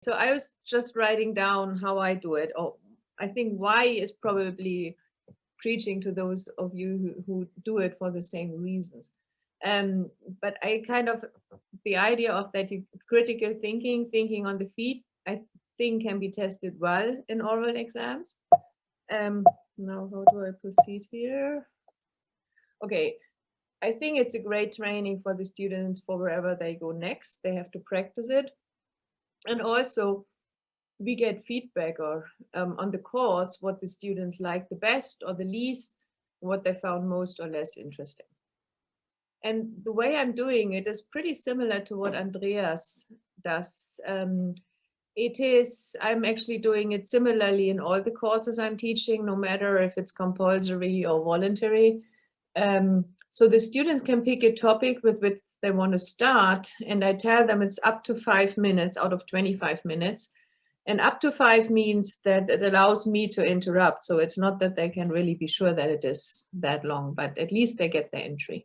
So I was just writing down how I do it. Oh, I think why is probably preaching to those of you who do it for the same reasons. But I kind of, the idea of that critical thinking on the feet, I think can be tested well in oral exams. Now, how do I proceed here? Okay, I think it's a great training for the students for wherever they go next. They have to practice it. And also, we get feedback or on the course, what the students like the best or the least, what they found most or less interesting. And the way I'm doing it is pretty similar to what Andreas does. I'm actually doing it similarly in all the courses I'm teaching, no matter if it's compulsory or voluntary. So the students can pick a topic with which they want to start, and I tell them it's up to 5 minutes out of 25 minutes. And up to 5 means that it allows me to interrupt. So it's not that they can really be sure that it is that long, but at least they get their entry.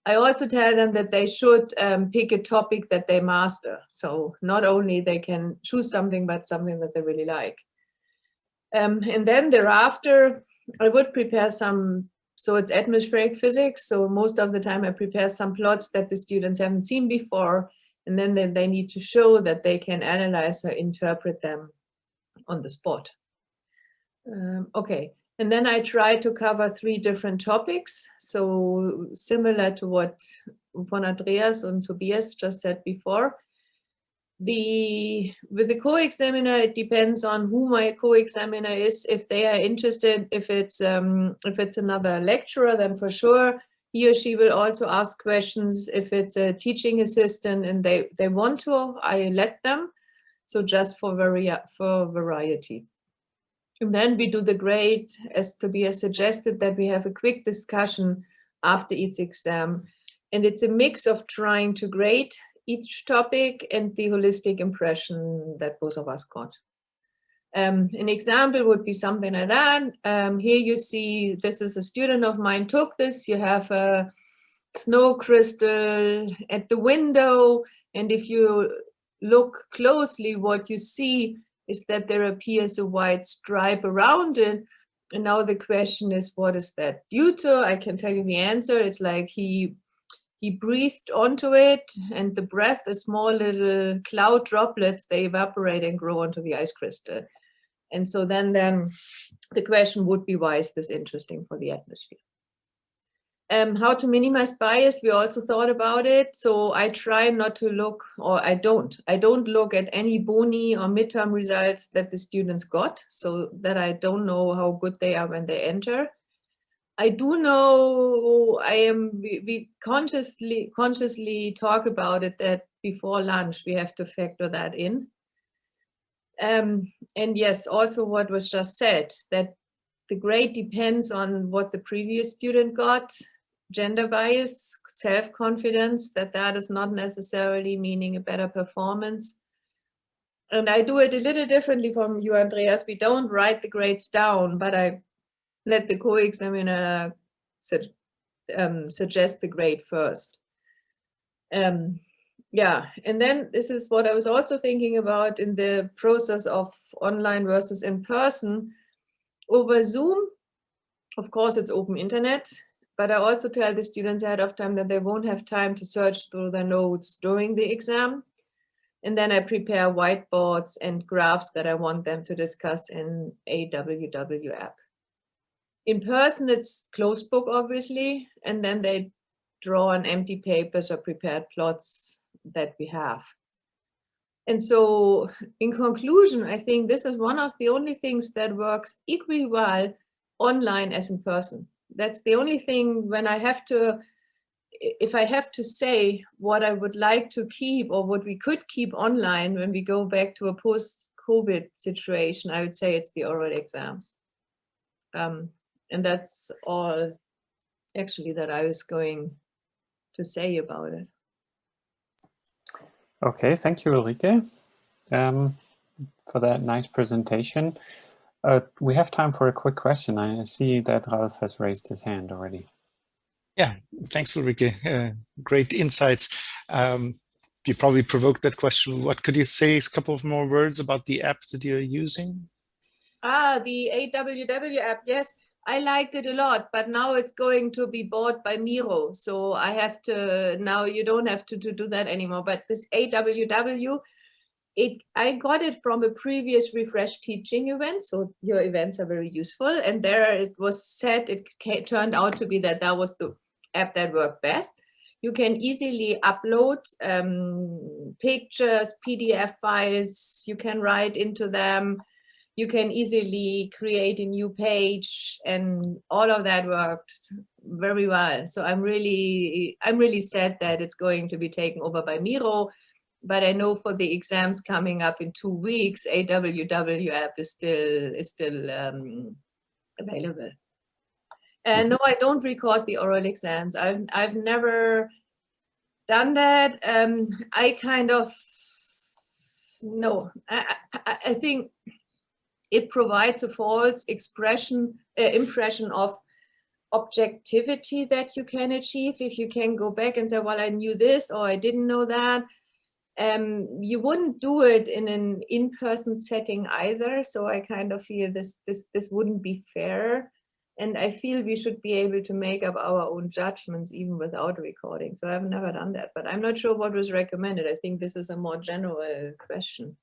I also tell them that they should pick a topic that they master. So not only they can choose something, but something that they really like. And then thereafter, I would prepare some, so it's atmospheric physics. So most of the time I prepare some plots that the students haven't seen before. And then they need to show that they can analyze or interpret them on the spot. Okay, and then I try to cover 3 different topics. So similar to what von Andreas and Tobias just said before. With the co-examiner, it depends on who my co-examiner is. If they are interested, if it's another lecturer, then for sure he or she will also ask questions. If it's a teaching assistant and they want to, I let them. So just for variety. And then we do the grade, as Tobias suggested, that we have a quick discussion after each exam. And it's a mix of trying to grade each topic and the holistic impression that both of us got. An example would be something like that. Here you see, this is a student of mine took this. You have a snow crystal at the window. And if you look closely, what you see is that there appears a white stripe around it. And now the question is, what is that due to? I can tell you the answer. It's like he breathed onto it, and the breath, the small little cloud droplets, they evaporate and grow onto the ice crystal. And so then the question would be, why is this interesting for the atmosphere? How to minimize bias, we also thought about it. So I try not to look, or I don't look at any boni or midterm results that the students got, so that I don't know how good they are when they enter. I do know we consciously talk about it, that before lunch we have to factor that in. And yes, also what was just said, that the grade depends on what the previous student got. Gender bias, self-confidence, that is not necessarily meaning a better performance. And I do it a little differently from you, Andreas. We don't write the grades down, but I let the co-examiner suggest the grade first. Yeah, and then this is what I was also thinking about in the process of online versus in person. Over Zoom, of course, it's open internet, but I also tell the students ahead of time that they won't have time to search through their notes during the exam. And then I prepare whiteboards and graphs that I want them to discuss in a WW app. In person, it's closed book, obviously, and then they draw on empty papers or prepared plots that we have. And so in conclusion, I think this is one of the only things that works equally well online as in person. That's the only thing when I have to, if I have to say what I would like to keep or what we could keep online when we go back to a post-COVID situation, I would say it's the oral exams. And that's all actually that I was going to say about it. Okay, thank you, Ulrike, for that nice presentation. We have time for a quick question. I see that Ralph has raised his hand already. Yeah, thanks, Ulrike. Great insights. you probably provoked that question. What could you say a couple of more words about the app that you're using? The AWW app, yes, I liked it a lot, but now it's going to be bought by Miro. So I have to, now you don't have to do that anymore. But this AWW, I got it from a previous Refresh teaching event. So your events are very useful. And there it was said, it turned out to be that was the app that worked best. You can easily upload pictures, PDF files, you can write into them. You can easily create a new page, and all of that worked very well. So I'm really sad that it's going to be taken over by Miro, but I know for the exams coming up in 2 weeks, AWW app is still available. And no, I don't record the oral exams. I've never done that. I kind of, no, I think it provides a false impression of objectivity that you can achieve if you can go back and say, well, I knew this or I didn't know that. You wouldn't do it in an in-person setting either. So I kind of feel this wouldn't be fair. And I feel we should be able to make up our own judgments even without recording. So I've never done that, but I'm not sure what was recommended. I think this is a more general question.